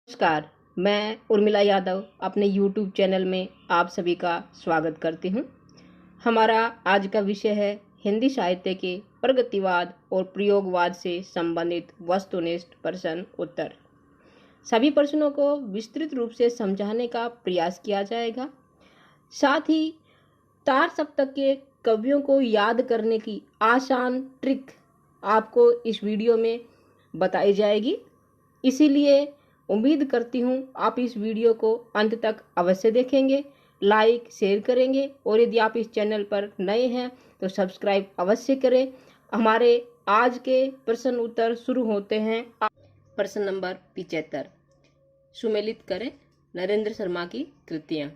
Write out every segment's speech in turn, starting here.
नमस्कार। मैं उर्मिला यादव अपने YouTube चैनल में आप सभी का स्वागत करती हूँ। हमारा आज का विषय है हिंदी साहित्य के प्रगतिवाद और प्रयोगवाद से संबंधित वस्तुनिष्ठ प्रश्न उत्तर। सभी प्रश्नों को विस्तृत रूप से समझाने का प्रयास किया जाएगा। साथ ही तार सप्तक के कवियों को याद करने की आसान ट्रिक आपको इस वीडियो में बताई जाएगी। इसीलिए उम्मीद करती हूँ आप इस वीडियो को अंत तक अवश्य देखेंगे, लाइक शेयर करेंगे और यदि आप इस चैनल पर नए हैं तो सब्सक्राइब अवश्य करें। हमारे आज के प्रश्न उत्तर शुरू होते हैं। प्रश्न नंबर 75, सुमेलित करें नरेंद्र शर्मा की कृतियाँ।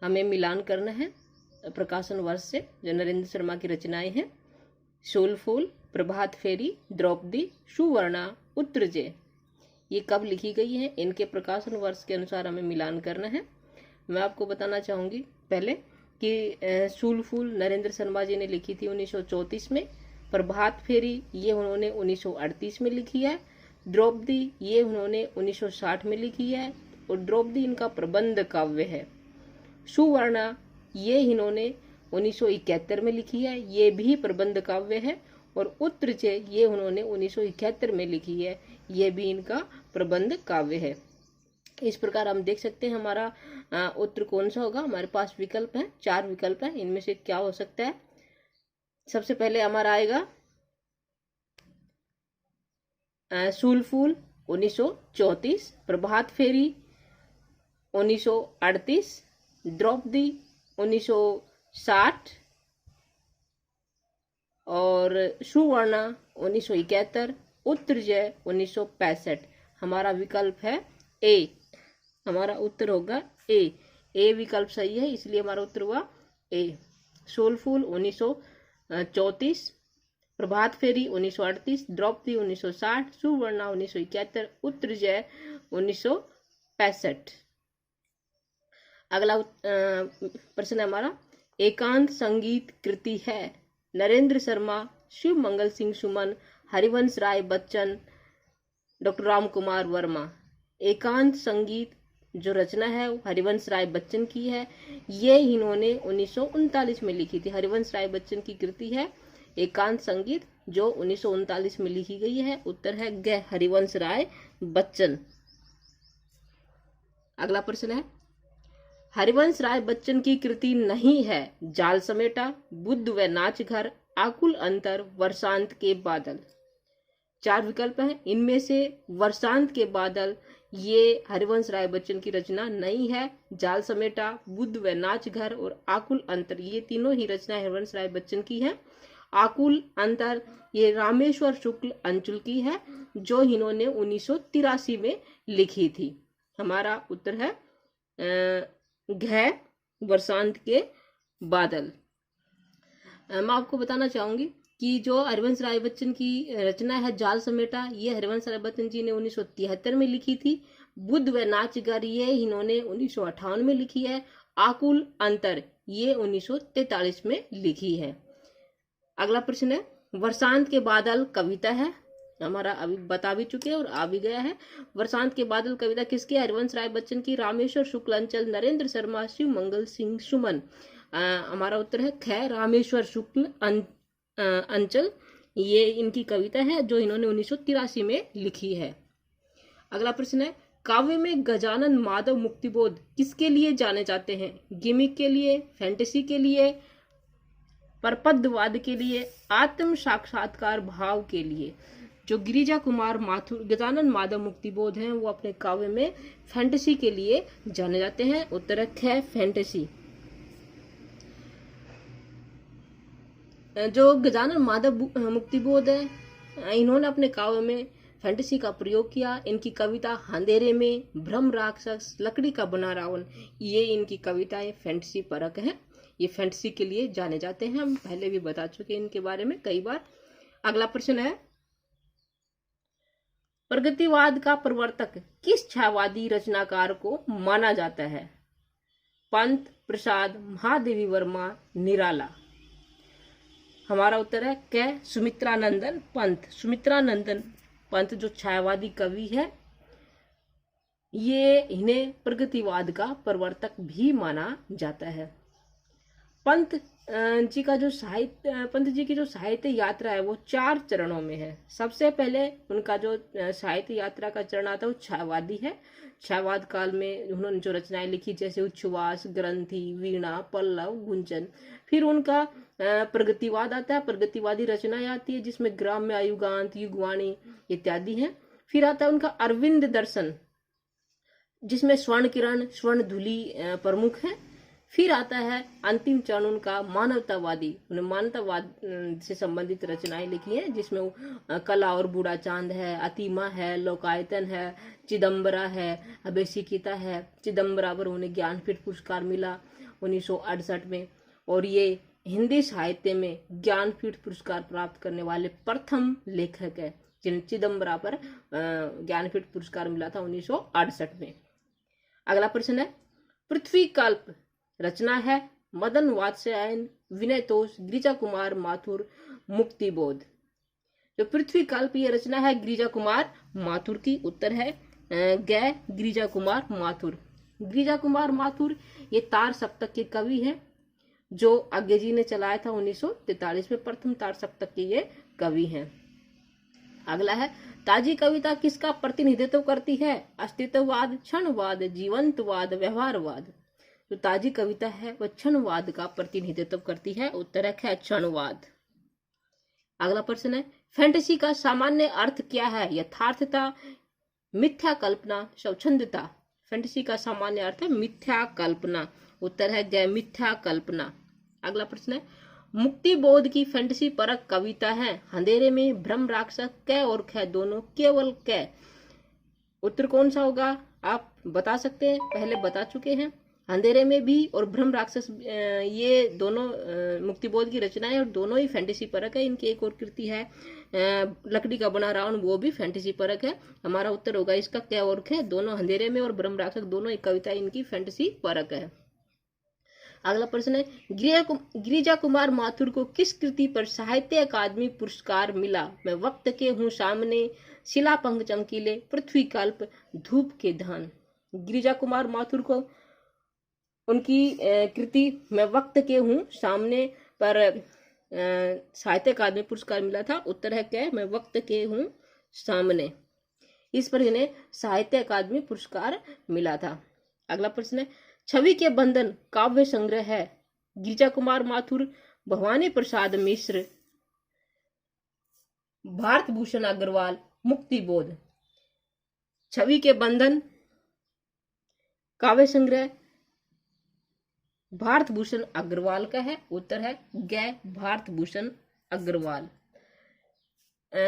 हमें मिलान करना है प्रकाशन वर्ष से जो नरेंद्र शर्मा की रचनाएं हैं। शूलफूल, प्रभात फेरी, द्रौपदी, सुवर्णा, उत्तरजय, ये कब लिखी गई है, इनके प्रकाशन वर्ष के अनुसार हमें मिलान करना है। मैं आपको बताना चाहूँगी पहले कि शूलफूल नरेंद्र शर्मा जी ने लिखी थी 1934 में। प्रभात फेरी ये उन्होंने 1938 में लिखी है। द्रौपदी ये उन्होंने 1960 में लिखी है और द्रौपदी इनका प्रबंध काव्य है। सुवर्णा ये इन्होंने 1971 में लिखी है, ये भी प्रबंध काव्य है। और उत्तरजय ये उन्होंने 1971 में लिखी है, ये भी इनका प्रबंध काव्य है। इस प्रकार हम देख सकते हैं हमारा उत्तर कौन सा होगा। हमारे पास विकल्प है, 4 विकल्प है, इनमें से क्या हो सकता है। सबसे पहले हमारा आएगा शूलफूल 1934, प्रभात फेरी 1938, द्रौपदी 1960 और सुवर्णा 1971, उत्तरजय 1965। हमारा विकल्प है ए। हमारा उत्तर होगा ए विकल्प सही है, इसलिए हमारा उत्तर हुआ ए। शूलफूल 1934, प्रभात फेरी 1938, द्रौपदी 1960, सुवर्णा 1971, उत्तरजय 1965। अगला प्रश्न हमारा, एकांत संगीत कृति है नरेंद्र शर्मा, शिव मंगल सिंह सुमन, हरिवंश राय बच्चन, डॉक्टर राम कुमार वर्मा। एकांत संगीत जो रचना है वो हरिवंश राय बच्चन की है, ये इन्होंने 1939 में लिखी थी। हरिवंश राय बच्चन की कृति है एकांत संगीत जो 1939 में लिखी गई है। उत्तर है ग, हरिवंश राय बच्चन। अगला प्रश्न है, हरिवंश राय बच्चन की कृति नहीं है जाल समेटा, बुद्ध व नाच घर, आकुल अंतर, वर्षांत के बादल। 4 विकल्प हैं, इनमें से वर्षांत के बादल ये हरिवंश राय बच्चन की रचना नहीं है। जाल समेटा, बुद्ध व नाच घर और आकुल अंतर ये तीनों ही रचना हरिवंश राय बच्चन की है। आकुल अंतर ये रामेश्वर शुक्ल अंचल की है जो इन्होंने 1983 में लिखी थी। हमारा उत्तर है घ, वर्षांत के बादल। मैं आपको बताना चाहूंगी कि जो हरिवंश राय बच्चन की रचना है जाल समेटा, ये हरिवंश राय बच्चन जी ने 1973 में लिखी थी। बुद्ध व नाचगर ये इन्होंने 1958 में लिखी है। आकुल अंतर ये 1943 में लिखी है। अगला प्रश्न है, वर्षांत के बादल कविता है, हमारा अभी बता भी चुके हैं और आ भी गया है। वर्षांत के बादल कविता किसकी? हरिवंश राय बच्चन की। रामेश्वर शुक्ल अंचल, नरेंद्र शर्मा, शिव मंगल सिंह सुमन। हमारा उत्तर है ख, रामेश्वर शुक्ल अंचल ये इनकी कविता है जो इन्होंने 1983 में लिखी है। अगला प्रश्न है, काव्य में गजानन माधव मुक्तिबोध किसके लिए जाने जाते हैं? गिमिक के लिए, फैंटेसी के लिए, परपद्यवाद के लिए, आत्म साक्षात्कार भाव के लिए। जो गिरिजा कुमार माथुर गजानन माधव मुक्तिबोध हैं वो अपने काव्य में फैंटेसी के लिए जाने जाते हैं। उत्तर है फैंटेसी। जो गजानन माधव मुक्तिबोध है इन्होंने अपने काव्य में फैंटेसी का प्रयोग किया। इनकी कविता अंधेरे में, भ्रम राक्षस, लकड़ी का बना रावण ये इनकी कविताएं फैंटेसी परक है। ये फैंटेसी के लिए जाने जाते हैं, हम पहले भी बता चुके हैं इनके बारे में कई बार। अगला प्रश्न है, प्रगतिवाद का प्रवर्तक किस छायावादी रचनाकार को माना जाता है? पंत, प्रसाद, महादेवी वर्मा, निराला। हमारा उत्तर है क, सुमित्रानंदन पंत। सुमित्रानंदन पंत जो छायावादी कवि है ये इन्हें प्रगतिवाद का प्रवर्तक भी माना जाता है। पंत जी का जो साहित्य पंत जी की जो साहित्य यात्रा है वो 4 चरणों में है। सबसे पहले उनका जो साहित्य यात्रा का चरण आता है वो छायावादी है। छायावाद काल में उन्होंने जो रचनाएं लिखी जैसे उच्छ्वास, ग्रंथि, वीणा, पल्लव, गुंजन। फिर उनका प्रगतिवाद आता है, प्रगतिवादी रचनाएं आती है जिसमें ग्राम्य, आयुगांत, युगवाणी इत्यादि हैं। फिर आता है उनका अरविंद दर्शन जिसमें स्वर्ण किरण, स्वर्ण धुली प्रमुख है। फिर आता है अंतिम चरण उनका मानवतावादी, उन्हें मानवतावाद से संबंधित रचनाएं लिखी हैं जिसमें कला और बूढ़ा चांद है, अतिमा है, लोकायतन है, चिदम्बरा है, अभिषेकिता है। चिदम्बरा पर उन्हें ज्ञानपीठ पुरस्कार मिला 1968 में, और ये हिंदी साहित्य में ज्ञानपीठ पुरस्कार प्राप्त करने वाले प्रथम लेखक है जिन्हें चिदम्बरा पर ज्ञानपीठ पुरस्कार मिला था 1968 में। अगला प्रश्न है पृथ्वी कल्प रचना है मदन वात्स्यायन, विनय तोष, गिरिजा कुमार माथुर, मुक्तिबोध। जो पृथ्वी कल्प ये रचना है गिरिजा कुमार माथुर की। उत्तर है ग गिरिजा कुमार माथुर। गिरिजा कुमार माथुर ये तार सप्तक के कवि हैं जो आज्ञा जी ने चलाया था 1943 में। प्रथम तार सप्तक के ये कवि हैं। अगला है ताजी कविता किसका प्रतिनिधित्व करती है? अस्तित्ववाद, क्षणवाद, जीवंतवाद, व्यवहारवाद। जो ताजी कविता है वह क्षणवाद का प्रतिनिधित्व करती है। उत्तर है क्षणवाद। अगला प्रश्न है फैंटेसी का सामान्य अर्थ क्या है? यथार्थता, मिथ्या कल्पना, स्वच्छंदता। फैंटेसी का सामान्य अर्थ है मिथ्या कल्पना। उत्तर है मिथ्या कल्पना। अगला प्रश्न है मुक्तिबोध की फैंटेसी परक कविता है अंधेरे में, भ्रम राक्षस, क और ख दोनों, केवल क। उत्तर कौन सा होगा आप बता सकते हैं? पहले बता चुके हैं। अंधेरे में भी और भ्रम राक्षस ये दोनों मुक्तिबोध की रचना है और दोनों ही फैंटेसी परक है। इनकी एक और कृति है लकड़ी का बना रावण, वो भी फैंटेसी परक है। हमारा उत्तर होगा इसका क और ख दोनों। अंधेरे में और भ्रम राक्षस दोनों ही कविता इनकी फैंटेसी परक है। अगला प्रश्न है गिरिजा कुमार माथुर को किस कृति पर साहित्य अकादमी पुरस्कार मिला? मैं वक्त के हूँ सामने, शिला पंख चमकीले, पृथ्वी कल्प, धूप के धान। गिरिजा कुमार माथुर को उनकी कृति मैं वक्त के हूँ सामने पर साहित्य अकादमी पुरस्कार मिला था। उत्तर है क्या? मैं वक्त के हूँ सामने। इस पर इन्हें साहित्य अकादमी पुरस्कार मिला था। अगला प्रश्न है छवि के बंधन काव्य संग्रह है गिरिजा कुमार माथुर, भवानी प्रसाद मिश्र, भारत भूषण अग्रवाल, मुक्तिबोध। छवि के बंधन काव्य संग्रह भारत भूषण अग्रवाल का है। उत्तर है ग भारत भूषण अग्रवाल।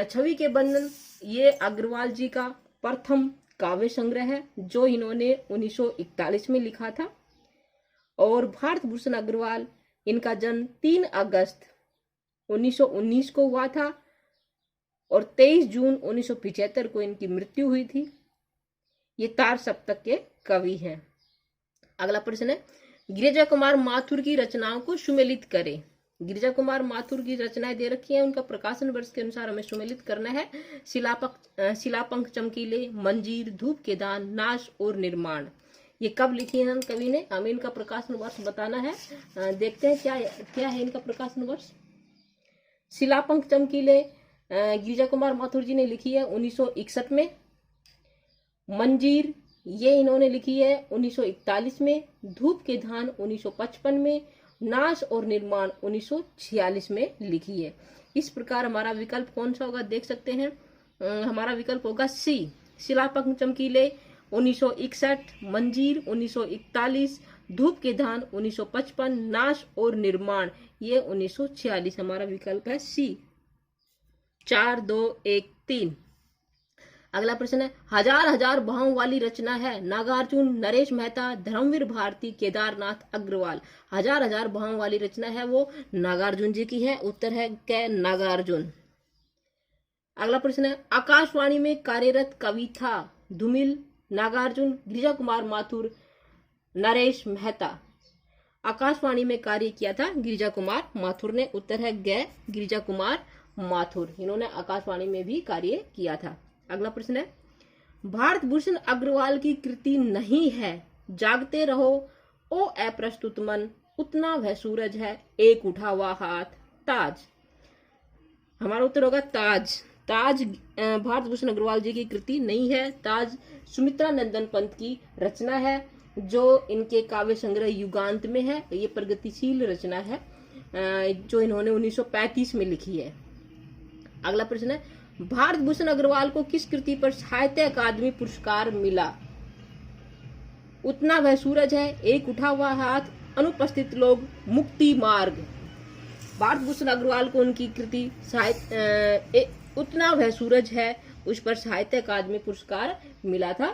छवि के बंधन ये अग्रवाल जी का प्रथम काव्य संग्रह है जो इन्होंने 1941 में लिखा था। और भारत भूषण अग्रवाल इनका जन्म 3 अगस्त 1919 को हुआ था और 23 जून 1975 को इनकी मृत्यु हुई थी। ये तार सप्तक के कवि हैं। अगला प्रश्न है गिरिजा कुमार माथुर की रचनाओं को सुमेलित करें। गिरिजा कुमार माथुर की रचनाएं दे रखी हैं, उनका प्रकाशन वर्ष के अनुसार हमें सुमेलित करना है। शिलापंख चमकीले, मंजीर, धूप के दान, नाश और निर्माण। ये कब लिखी है कवि ने? हमें इनका प्रकाशन वर्ष बताना है। देखते हैं क्या है इनका प्रकाशन वर्ष। शिलापंख चमकीले गिरिजा कुमार माथुर जी ने लिखी है 1961 में। मंजीर ये इन्होंने लिखी है 1941 में। धूप के धान 1955 में। नाश और निर्माण 1946 में लिखी है। इस प्रकार हमारा विकल्प कौन सा होगा देख सकते हैं। हमारा विकल्प होगा सी, शिलापंख चमकीले 1961, मंजीर 1941, धूप के धान 1955, नाश और निर्माण ये 1946। हमारा विकल्प है सी। 4, 2, 1, 3। अगला प्रश्न है हजार भावों वाली रचना है नागार्जुन, नरेश मेहता, धर्मवीर भारती, केदारनाथ अग्रवाल। हजार भावों वाली रचना है वो नागार्जुन जी की है। उत्तर है क नागार्जुन। अगला प्रश्न है आकाशवाणी में कार्यरत कवि था धूमिल, नागार्जुन, गिरिजा कुमार माथुर, नरेश मेहता। आकाशवाणी में कार्य किया था गिरिजा कुमार माथुर ने। उत्तर है ग गिरिजा कुमार माथुर। इन्होंने आकाशवाणी में भी कार्य किया था। अगला प्रश्न है भारत भूषण अग्रवाल की कृति नहीं है। जागते रहो ओ अप्रस्तुत मन, उतना वह सूरज है एक उठा हुआ हाथ। ताज, हमारा उत्तर होगा ताज। ताज भारत भूषण अग्रवाल जी की कृति नहीं है। ताज सुमित्रा नंदन पंत की रचना है, जो इनके काव्य संग्रह युगांत में है। ये प्रगतिशील रचना है जो इन्होंने 1935 में लिखी है। अगला प्रश्न है, भारत भूषण अग्रवाल को किस कृति पर साहित्य अकादमी पुरस्कार मिला? उतना वह सूरज है, एक उठा हुआ हाथ, अनुपस्थित लोग, मुक्ति मार्ग। भारत भूषण अग्रवाल को उनकी कृति उतना वह सूरज है, उस पर साहित्य अकादमी पुरस्कार मिला था।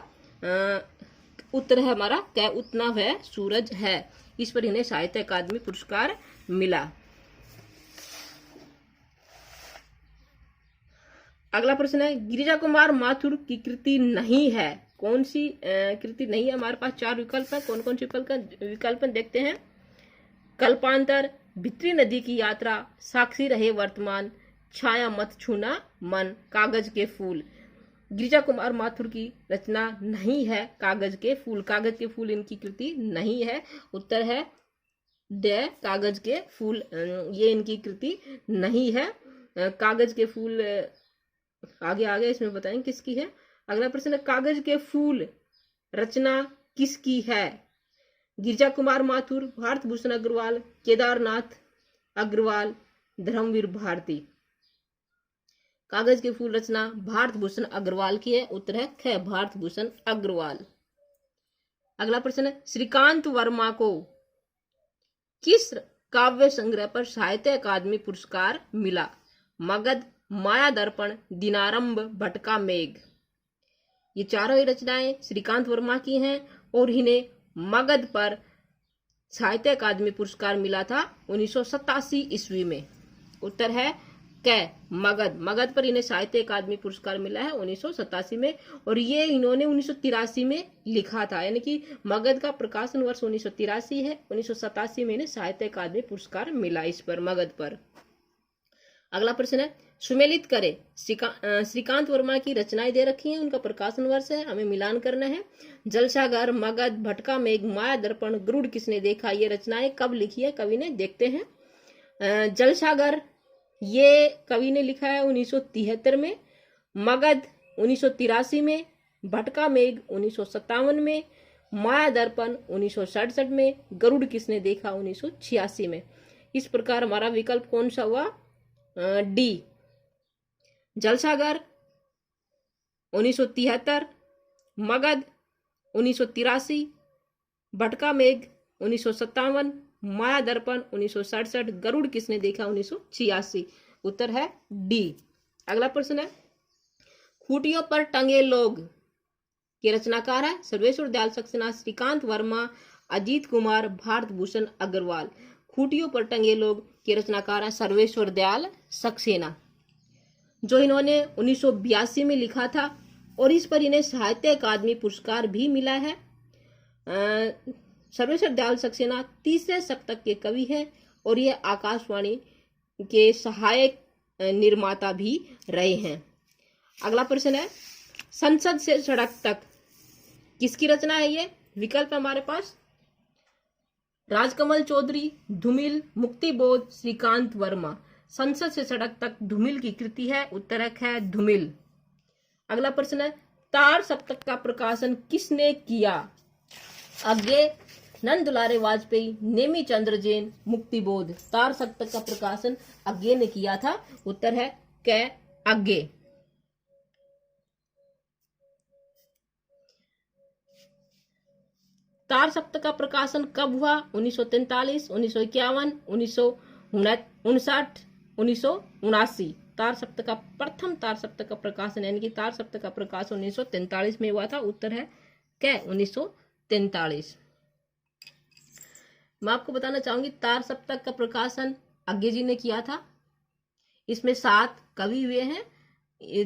उत्तर है हमारा क्या, उतना वह सूरज है। इस पर इन्हें साहित्य अकादमी पुरस्कार मिला। अगला प्रश्न है, गिरिजा कुमार माथुर की कृति नहीं है। कौन सी कृति नहीं है? हमारे पास 4 विकल्प है। कौन कौन से विकल्प देखते हैं। कल्पांतर, भित्री नदी की यात्रा, साक्षी रहे वर्तमान, छाया मत छूना मन, कागज के फूल। गिरिजा कुमार माथुर की रचना नहीं है कागज के फूल। कागज के फूल इनकी कृति नहीं है। उत्तर है ड, कागज के फूल। ये इनकी कृति नहीं है। कागज के फूल आगे इसमें बताएं किसकी है। अगला प्रश्न है, कागज के फूल रचना किसकी है? गिरिजा कुमार माथुर, भारत भूषण अग्रवाल, केदारनाथ अग्रवाल, धर्मवीर भारती। कागज के फूल रचना भारत भूषण अग्रवाल की है। उत्तर है ख, भारत भूषण अग्रवाल। अगला प्रश्न है, श्रीकांत वर्मा को किस काव्य संग्रह पर साहित्य अकादमी पुरस्कार मिला? मगध, माया दर्पण, दिनारंभ, भटका मेघ। ये चारों ही रचनाएं श्रीकांत वर्मा की हैं और इन्हें मगध पर साहित्य अकादमी पुरस्कार मिला था 1987 ईस्वी में। उत्तर है क, मगध। मगध पर इन्हें साहित्य अकादमी पुरस्कार मिला है 1987 में, और ये इन्होंने 1983 में लिखा था। यानी कि मगध का प्रकाशन वर्ष 1983 है। 1987 में इन्हें साहित्य अकादमी पुरस्कार मिला इस पर, मगध पर। अगला प्रश्न है, सुमेलित करे। श्रीकांत वर्मा की रचनाएं दे रखी हैं, उनका प्रकाशन वर्ष है, हमें मिलान करना है। जलसाघर, मगध, भटका मेघ, माया दर्पण, गरुड़ किसने देखा, ये रचनाएं कब लिखी है कवि ने, देखते हैं। जलसाघर ये कवि ने लिखा है 1973 में, मगध 1983 में, भटका मेघ 1957 में, माया दर्पण 1967 में, गरुड़ किसने देखा 1986 में। इस प्रकार हमारा विकल्प कौन सा हुआ? डी, जलसाघर 1973, मगध 1983, भटका मेघ 1957, माया दर्पण 1967, गरुड़ किसने देखा 1986। उत्तर है डी। अगला प्रश्न है, खूटियों पर टंगे लोग के रचनाकार है सर्वेश्वर दयाल सक्सेना, श्रीकांत वर्मा, अजीत कुमार, भारत भूषण अग्रवाल। खूटियों पर टंगे लोग के रचनाकार है सर्वेश्वर दयाल सक्सेना, जो इन्होंने 1982 में लिखा था, और इस पर इन्हें साहित्य अकादमी पुरस्कार भी मिला है। सर्वेश्वर दयाल सक्सेना तीसरे शतक के कवि हैं, और ये आकाशवाणी के सहायक निर्माता भी रहे हैं। अगला प्रश्न है, संसद से सड़क तक किसकी रचना है? ये विकल्प हमारे पास, राजकमल चौधरी, धूमिल, मुक्तिबोध, श्रीकांत वर्मा। संसद से सड़क तक धूमिल की कृति है। उत्तर है धूमिल। अगला प्रश्न है, तार सप्तक का प्रकाशन किसने किया? आगे नंद दुलारे वाजपेयी, नेमी चंद्र जैन, मुक्तिबोध। तार सप्तक का प्रकाशन आगे ने किया था। उत्तर है क, आगे। तार सप्तक का प्रकाशन कब हुआ? 1943, 1951, 1959, 1979। तार सप्तक का प्रथम तार सप्तक का प्रकाशन यानी कि तार सप्तक का प्रकाशन 1943 में हुआ था। उत्तर है क्या? 1943। मैं आपको बताना चाहूंगी तार सप्तक का प्रकाशन आज्ञे जी ने किया था। इसमें 7 कवि हुए हैं,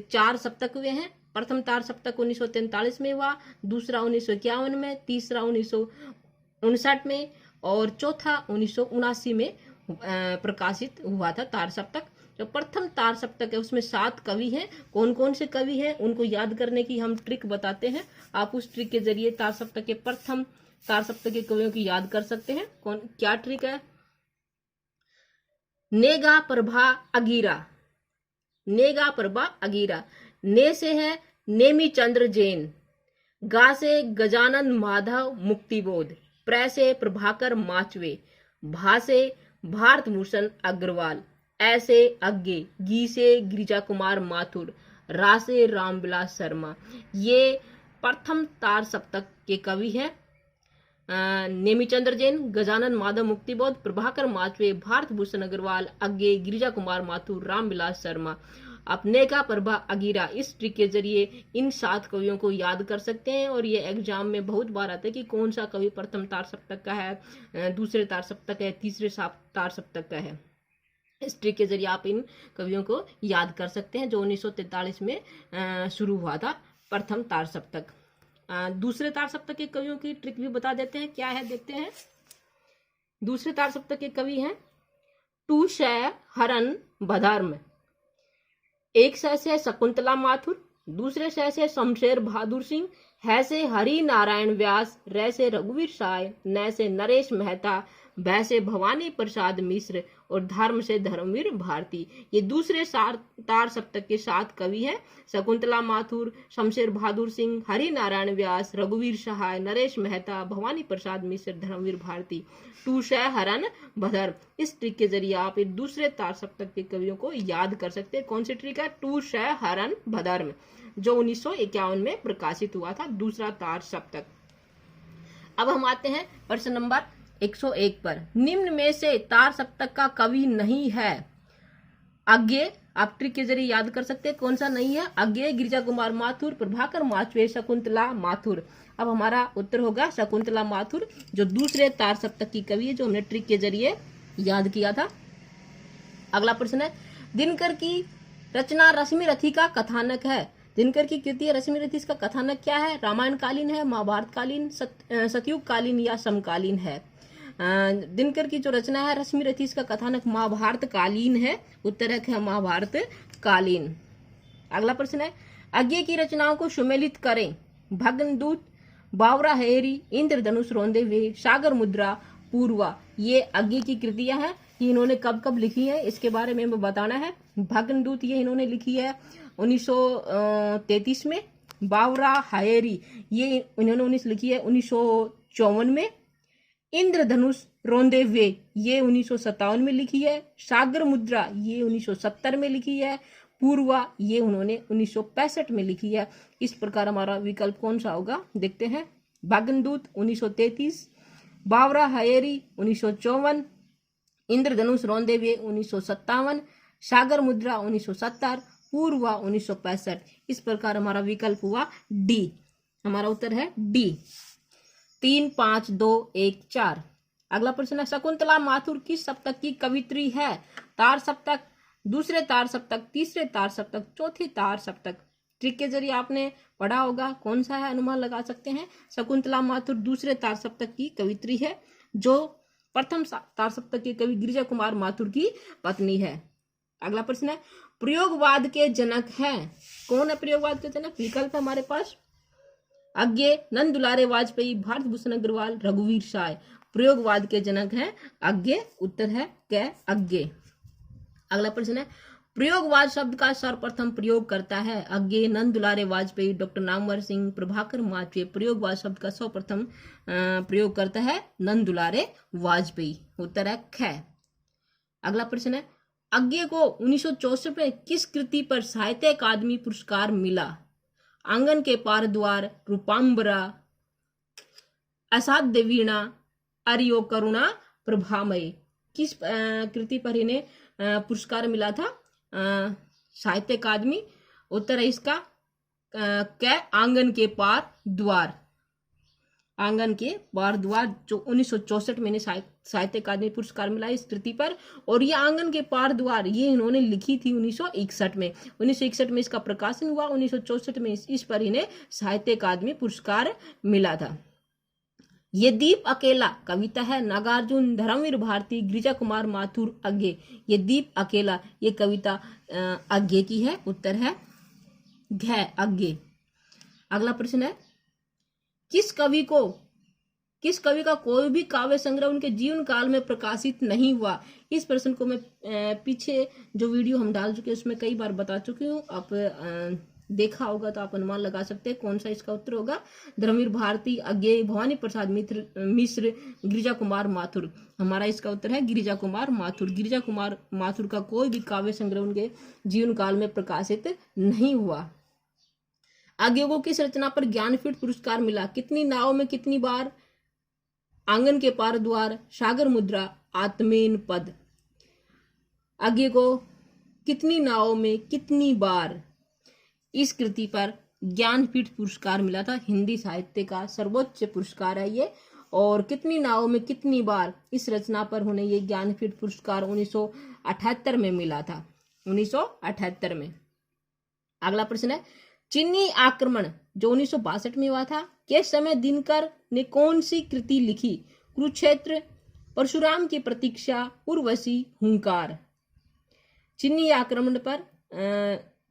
4 सप्तक हुए हैं। प्रथम तार सप्तक 1943 में हुआ, दूसरा 1951 में, तीसरा 1959 में और चौथा 1979 में प्रकाशित हुआ था तार सप्तक। जो प्रथम तार सप्तक है उसमें 7 कवि हैं। कौन कौन से कवि हैं उनको याद करने की हम ट्रिक बताते हैं। आप उस ट्रिक के जरिए तार सप्तक के प्रथम तार सप्तक के कवियों की याद कर सकते हैं। कौन क्या ट्रिक है? नेगा प्रभा अगीरा, नेगा प्रभा अगीरा। ने से है नेमी चंद्र जैन, गा से गजानन माधव मुक्तिबोध, प्र से प्रभाकर माचवे, भा से भारत भूषण अग्रवाल, ऐसे अज्ञे, गी से गिरिजा कुमार माथुर, रा से रामविलास शर्मा। ये प्रथम तार सप्तक के कवि हैं। नेमीचंद्र जैन, गजानन माधव मुक्तिबोध, प्रभाकर माचवे, भारत भूषण अग्रवाल, अज्ञे, गिरिजा कुमार माथुर, रामविलास शर्मा। अपने का प्रभा अगीरा, इस ट्रिक के जरिए इन 7 कवियों को याद कर सकते हैं। और ये एग्जाम में बहुत बार आता है कि कौन सा कवि प्रथम तार सप्तक का है, दूसरे तार सप्तक है, तीसरे तार सप्तक का है। इस ट्रिक के जरिए आप इन कवियों को याद कर सकते हैं। जो 1943 में शुरू हुआ था प्रथम तार सप्तक। दूसरे तार सप्तक के कवियों की ट्रिक भी बता देते हैं, क्या है देखते हैं। दूसरे तार सप्तक के कवि हैं टू शय हरन भधर्म। एक शय से शकुंतला माथुर, दूसरे शय से शमशेर बहादुर सिंह, है से हरि नारायण व्यास, रे से रघुवीर साय, न से नरेश मेहता, भय से भवानी प्रसाद मिश्र और धर्म से धर्मवीर भारती। ये दूसरे तार सप्तक के 7 कवि हैं। शकुंतला माथुर, शमशेर बहादुर सिंह, हरि नारायण व्यास, रघुवीर सहाय, नरेश मेहता, भवानी प्रसाद मिश्र, धर्मवीर भारती। टू शय हरन भधर्म, इस ट्रिक के जरिए आप एक दूसरे तार सप्तक के कवियों को याद कर सकते हैं। कौन सी ट्रिक है? टू शय हरन भधर्म, जो 1951 में प्रकाशित हुआ था, दूसरा तार सप्तक। अब हम आते हैं प्रश्न नंबर 101 पर। निम्न में से तार सप्तक का कवि नहीं है। अज्ञे, आप ट्रिक के जरिए याद कर सकते हैं कौन सा नहीं है। अज्ञे, गिरिजा कुमार माथुर, प्रभाकर माचवे, शकुंतला माथुर। अब हमारा उत्तर होगा शकुंतला माथुर, जो दूसरे तार सप्तक की कवि है, जो हमने ट्रिक के जरिए याद किया था। अगला प्रश्न है, दिनकर की रचना रश्मि रथी का कथानक है। दिनकर की कृति है रश्मि रथी, इसका कथानक क्या है? रामायण कालीन है, महाभारत कालीन, सतयुग कालीन या समकालीन है? दिनकर की जो रचना है रश्मि रथी, इसका कथानक महाभारत कालीन है। उत्तर है महाभारत कालीन। अगला प्रश्न है, अज्ञे की रचनाओं को सुमेलित करें। भग्नदूत, बावरा हेरी, इंद्रधनुष रोंदे हुए, सागर मुद्रा, पूर्वा। ये अज्ञे की कृतियां हैं। ये इन्होंने कब कब लिखी है इसके बारे में बताना है। भग्नदूत ये इन्होंने लिखी है 1933 में। बावरा हायरी ये इन्होंने लिखी है 1954 में। इंद्रधनुष रोंदे हुए ये 1957 में लिखी है। सागर मुद्रा ये 1970 में लिखी है। पूर्वा ये उन्होंने 1965 में लिखी है। इस प्रकार हमारा विकल्प कौन सा होगा देखते हैं। भग्नदूत 1933, बावरा हायरी 1954, इंद्रधनुष रोंदे हुए 1957, सागर मुद्रा 1970, पूर्वा 1965। इस प्रकार हमारा विकल्प हुआ डी। हमारा उत्तर है डी। 3, 5, 2, 1, 4। अगला प्रश्न है, शकुंतला माथुर किस सप्तक की कवित्री है? तार सप्तक, दूसरे तार सप्तक, तीसरे तार सप्तक, चौथे तार सप्तक। ट्रिक के जरिए आपने पढ़ा होगा कौन सा है, अनुमान लगा सकते हैं। शकुंतला माथुर दूसरे तार सप्तक की कवित्री है, जो प्रथम तार सप्तक के कवि गिरिजा कुमार माथुर की पत्नी है। अगला प्रश्न है, प्रयोगवाद के जनक हैं। कौन है प्रयोगवाद के जनक? विकल्प है हमारे पास अज्ञे, नंद दुलारे वाजपेयी, भारत भूषण अग्रवाल, रघुवीर साय। प्रयोगवाद के जनक हैं अज्ञे। उत्तर है क अज्ञे। अगला प्रश्न है, प्रयोगवाद शब्द का सर्वप्रथम प्रयोग करता है। अज्ञे, नंद दुलारे वाजपेयी, डॉक्टर नामवर सिंह, प्रभाकर माचवे। प्रयोगवाद शब्द का सर्वप्रथम प्रयोग करता है नंद दुलारे वाजपेयी। उत्तर है ख। अगला प्रश्न है, अज्ञे को 1964 में किस कृति पर साहित्य अकादमी पुरस्कार मिला? आंगन के पार द्वार, रूपांबरा, असाध्य वीणा, अरियो करुणा प्रभामय। किस कृति पर इन्हें पुरस्कार मिला था साहित्य अकादमी? उत्तर है इसका क आंगन के पार द्वार। आंगन के पार द्वार जो 1964 में साहित्य अकादमी पुरस्कार मिला इस कृति पर। और ये आंगन के पार द्वार ये इन्होंने लिखी थी 1961 में। 1961 में इसका प्रकाशन हुआ। 1964 में इस पर इन्हें साहित्य अकादमी पुरस्कार मिला था। ये दीप अकेला कविता है नागार्जुन, धर्मवीर भारती, गिरिजा कुमार माथुर, अज्ञे। ये दीप अकेला ये कविता अज्ञे की है। उत्तर है घ अज्ञे। अगला प्रश्न है किस कवि का कोई भी काव्य संग्रह उनके जीवन काल में प्रकाशित नहीं हुआ। इस प्रश्न को मैं पीछे जो वीडियो हम डाल चुके हैं उसमें कई बार बता चुकी हूँ। आप देखा होगा तो आप अनुमान लगा सकते हैं कौन सा इसका उत्तर होगा। धर्मवीर भारती, अज्ञेय, भवानी प्रसाद मिश्र, गिरिजा कुमार माथुर। हमारा इसका उत्तर है गिरिजा कुमार माथुर। गिरिजा कुमार माथुर का कोई भी काव्य संग्रह उनके जीवन काल में प्रकाशित नहीं हुआ। अज्ञेय को किस रचना पर ज्ञानपीठ पुरस्कार मिला। कितनी नाव में कितनी बार, आंगन के पार द्वार, सागर मुद्रा, आत्मेन पद। अज्ञेय को कितनी नावों में कितनी बार इस कृति पर ज्ञानपीठ पुरस्कार मिला था। हिंदी साहित्य का सर्वोच्च पुरस्कार है ये। और कितनी नावों में कितनी बार इस रचना पर उन्हें ये ज्ञानपीठ पुरस्कार 1978 में मिला था। 1978 में। अगला प्रश्न है चीनी आक्रमण जो 1962 में हुआ था के समय दिनकर ने कौन सी कृति लिखी। कुरुक्षेत्र, परशुराम की प्रतीक्षा, उर्वशी, हुंकार। चीनी आक्रमण पर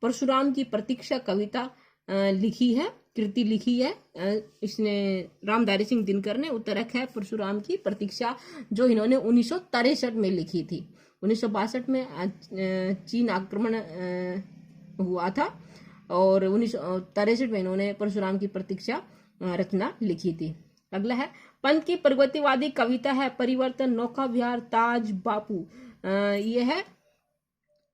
परशुराम की प्रतीक्षा कविता लिखी है, कृति लिखी है इसने रामधारी सिंह दिनकर ने। उत्तर है परशुराम की प्रतीक्षा जो इन्होंने 1963 में लिखी थी। 1962 में चीन आक्रमण हुआ था और 1963 में इन्होंने परशुराम की प्रतीक्षा रचना लिखी थी। अगला है पंत की प्रगतिवादी कविता है परिवर्तन, नौका विहार, ताज, बापू। ये है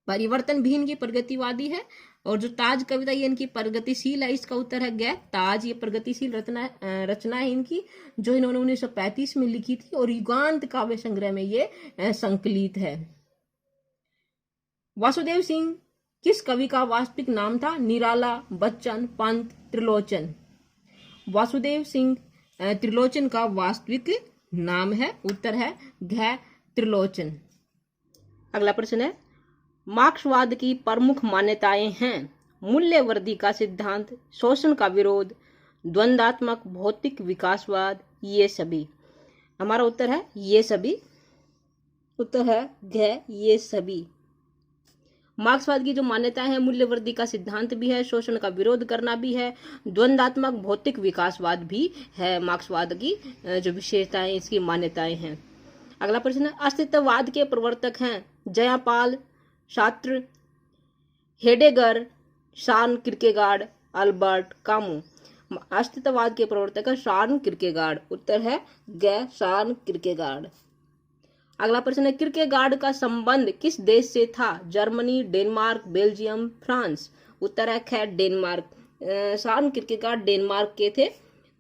परिवर्तन भी इनकी प्रगतिवादी है और जो ताज कविता ये इनकी प्रगतिशील है। इसका उत्तर है ग ताज। ये प्रगतिशील रचना है इनकी जो इन्होंने 1935 में लिखी थी और युगांत काव्य संग्रह में ये संकलित है। वासुदेव सिंह किस कवि का वास्तविक नाम था। निराला, बच्चन, पंत, त्रिलोचन। वासुदेव सिंह त्रिलोचन का वास्तविक नाम है। उत्तर है घ त्रिलोचन। अगला प्रश्न है मार्क्सवाद की प्रमुख मान्यताएं हैं। मूल्यवर्दी का सिद्धांत, शोषण का विरोध, द्वंद्वात्मक भौतिक विकासवाद, ये सभी। हमारा उत्तर है ये सभी। उत्तर है घ ये सभी। मार्क्सवाद की जो मान्यताएं हैं मूल्यवर्दी का सिद्धांत भी है, शोषण का विरोध करना भी है, द्वंद्वात्मक भौतिक विकासवाद भी है। मार्क्सवाद की जो विशेषताएं इसकी मान्यताएं हैं। अगला प्रश्न है अस्तित्ववाद के प्रवर्तक हैं जयापाल, सार्त्र, हेडेगर, शान किरकेगार्ड, अल्बर्ट कामू। अस्तित्ववाद के प्रवर्तक है शान किरकेगार्ड। उत्तर है ग शान किरकेगार्ड। अगला प्रश्न है किरकेगार्ड का संबंध किस देश से था। Germany, Denmark, Belgium, France. उत्तर है ख डेनमार्क। शान किरकेगार्ड डेनमार्क के थे।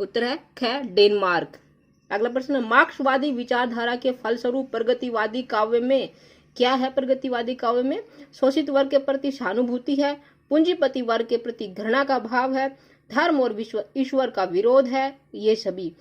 उत्तर है ख डेनमार्क। अगला प्रश्न है मार्क्सवादी विचारधारा के फलस्वरूप प्रगतिवादी काव्य में क्या है। प्रगतिवादी काव्य में शोषित वर्ग के प्रति सहानुभूति है, पूंजीपति वर्ग के प्रति घृणा का भाव है, धर्म और ईश्वर का विरोध है, ये सभी।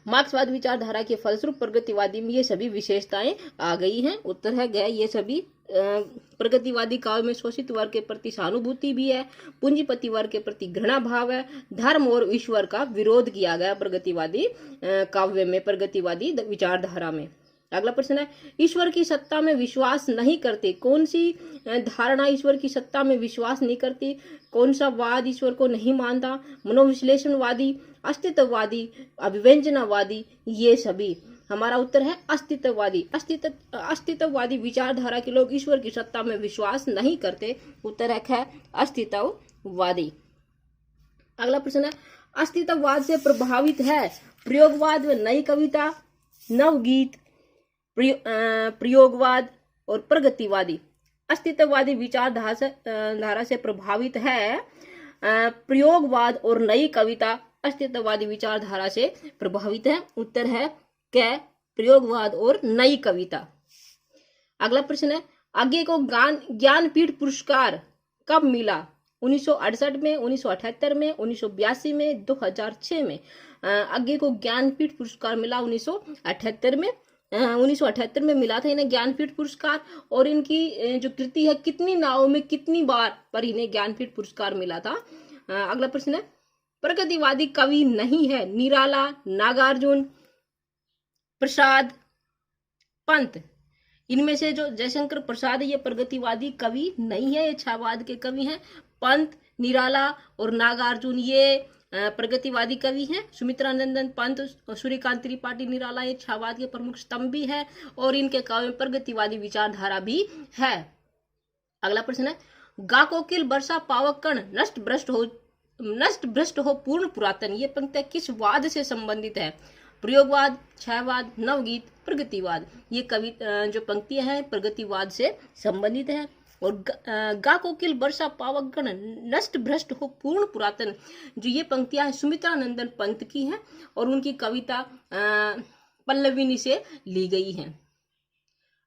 मार्क्सवाद विचारधारा के फलस्वरूप प्रगतिवादी में ये सभी विशेषताएं आ गई हैं। उत्तर है गए ये सभी। प्रगतिवादी काव्य में शोषित वर्ग के प्रति सहानुभूति भी है, पूंजीपति वर्ग के प्रति घृणा भाव है, धर्म और ईश्वर का विरोध किया गया प्रगतिवादी काव्य में, प्रगतिवादी विचारधारा में। अगला प्रश्न है ईश्वर की सत्ता में विश्वास नहीं करते। कौन सी धारणा ईश्वर की सत्ता में विश्वास नहीं करती। कौन सा वाद ईश्वर को नहीं मानता। मनोविश्लेषणवादी, अस्तित्ववादी, अभिव्यंजनावादी, ये सभी। हमारा उत्तर है अस्तित्ववादी। अस्तित्ववादी विचारधारा के लोग ईश्वर की सत्ता में विश्वास नहीं करते। उत्तर है अस्तित्ववादी। अगला प्रश्न है अस्तित्ववाद से प्रभावित है प्रयोगवाद व नई कविता, नवगीत, प्रयोगवाद और प्रगतिवादी। अस्तित्ववादी विचारधारा से प्रभावित है प्रयोगवाद और नई कविता। अस्तित्ववादी विचारधारा से प्रभावित है। उत्तर है क प्रयोगवाद और नई कविता। अगला प्रश्न है आगे को ज्ञानपीठ पुरस्कार कब मिला। 1968 में, 1978 में, 1982 में, 2006 में। आगे को ज्ञानपीठ पुरस्कार मिला 1978 में। 1978 में मिला था इन्हें ज्ञानपीठ पुरस्कार। और इनकी जो कृति है कितनी नावों में कितनी बार पर इन्हें ज्ञानपीठ पुरस्कार मिला था। अगला प्रश्न है प्रगतिवादी कवि नहीं है? निराला, नागार्जुन, प्रसाद, पंत। इनमें से जो जयशंकर प्रसाद है ये प्रगतिवादी कवि नहीं है, ये छायावाद के कवि हैं। पंत, निराला और नागार्जुन ये प्रगतिवादी कवि हैं। सुमित्रा नंदन पंत और सूर्यकांत त्रिपाठी निराला ये छायावाद के प्रमुख स्तंभ भी है और इनके काव्य में प्रगतिवादी विचारधारा भी है। अगला प्रश्न है, गा कोकिल वर्षा पावक कण नष्ट भ्रष्ट हो पूर्ण पुरातन, ये पंक्तियां किस वाद से संबंधित है? प्रयोगवाद, छायावाद, नवगीत, प्रगतिवाद। ये कवि जो पंक्तियां हैं प्रगतिवाद से संबंधित है। और गा कोकिल वर्षा पावक गण नष्ट भ्रष्ट हो पूर्ण पुरातन, जो ये पंक्तियां हैं सुमित्रा नंदन पंत की हैं और उनकी कविता पल्लविनी से ली गई हैं।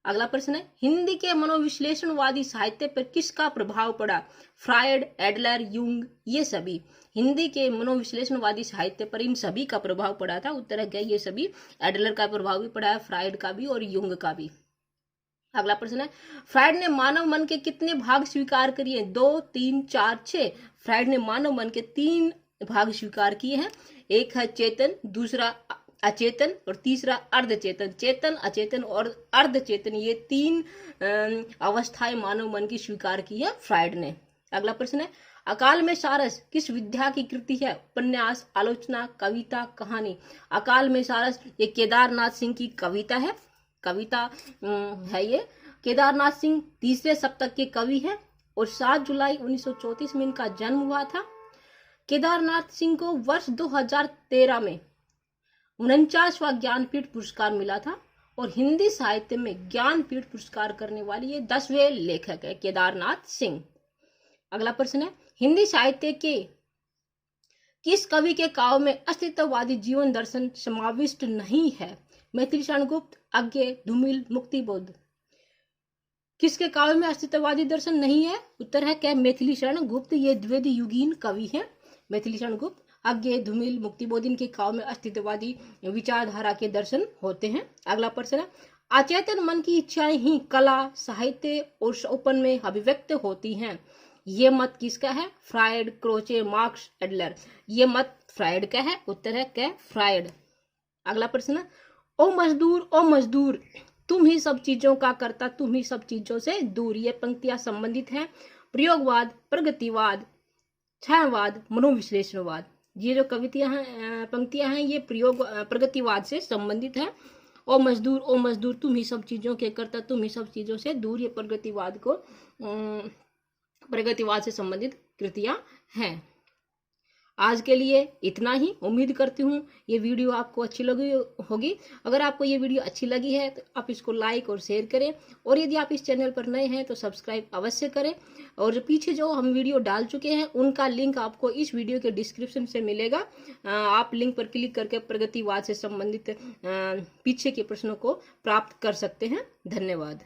अगला प्रश्न है, हिंदी के मनोविश्लेषणवादी साहित्य पर किसका प्रभाव पड़ा? फ्रायड, एडलर, युंग, ये सभी। हिंदी के मनोविश्लेषणवादी साहित्य पर इन सभी का प्रभाव पड़ा था। उत्तर है क्या? ये सभी। एडलर का प्रभाव भी पड़ा है, फ्रायड का भी और युंग का भी। अगला प्रश्न है, फ्रायड ने मानव मन के कितने भाग स्वीकार किए? 2, 3, 4, 6। फ्रायड ने मानव मन के 3 भाग स्वीकार किए हैं। एक है चेतन, दूसरा अचेतन और तीसरा अर्धचेतन। चेतन, अचेतन और अर्धचेतन, ये 3 अवस्थाएं मानव मन की स्वीकार की है फ्रायड ने। अगला प्रश्न है, अकाल में सारस किस विद्या की कृति है? उपन्यास, आलोचना, कविता, कहानी। अकाल में सारस ये केदारनाथ सिंह की कविता है। है ये। केदारनाथ सिंह 3रे शतक के कवि हैं और 7 जुलाई 1934 में इनका जन्म हुआ था। केदारनाथ सिंह को वर्ष 2013 में 49वां ज्ञानपीठ पुरस्कार मिला था और हिंदी साहित्य में ज्ञानपीठ पुरस्कार करने वाले ये 10वें लेखक है केदारनाथ सिंह। अगला प्रश्न है, हिंदी साहित्य के किस कवि के काव्य में अस्तित्ववादी जीवन दर्शन समाविष्ट नहीं है? मैथिलीशरण गुप्त, अज्ञेय, धूमिल, मुक्तिबोध। किसके काव्य में अस्तित्ववादी दर्शन नहीं है? उत्तर है क्या? मैथिलीशरण गुप्त। ये द्विवेदी युगीन कवि हैं। मैथिलीशरण गुप्त, अज्ञेय, धूमिल, मुक्तिबोध इनके काव्य में अस्तित्ववादी विचारधारा के दर्शन होते हैं। अगला प्रश्न है, अचेतन मन की इच्छाएं ही कला, साहित्य और सौपन में अभिव्यक्त होती हैं। ये मत किसका है? Freud, Croce, Marx, Adler. ये मत फ्रायड का है। उत्तर है क्या? फ्रायड। अगला प्रश्न है, ओ मजदूर तुम ही सब चीजों का करता, तुम ही सब चीजों से दूर। ये पंक्तियां संबंधित हैं प्रयोगवाद, प्रगतिवाद, छायावाद, मनोविश्लेषणवाद। ये जो पंक्तियां हैं ये प्रगतिवाद से संबंधित है। ओ मजदूर तुम ही सब चीजों के करता, तुम ही सब चीजों से दूर, ये प्रगतिवाद से संबंधित कृतियां हैं। आज के लिए इतना ही। उम्मीद करती हूँ ये वीडियो आपको अच्छी लगी होगी। अगर आपको ये वीडियो अच्छी लगी है तो आप इसको लाइक और शेयर करें और यदि आप इस चैनल पर नए हैं तो सब्सक्राइब अवश्य करें। और पीछे जो हम वीडियो डाल चुके हैं उनका लिंक आपको इस वीडियो के डिस्क्रिप्शन से मिलेगा। आप लिंक पर क्लिक करके प्रगतिवाद से संबंधित पीछे के प्रश्नों को प्राप्त कर सकते हैं। धन्यवाद।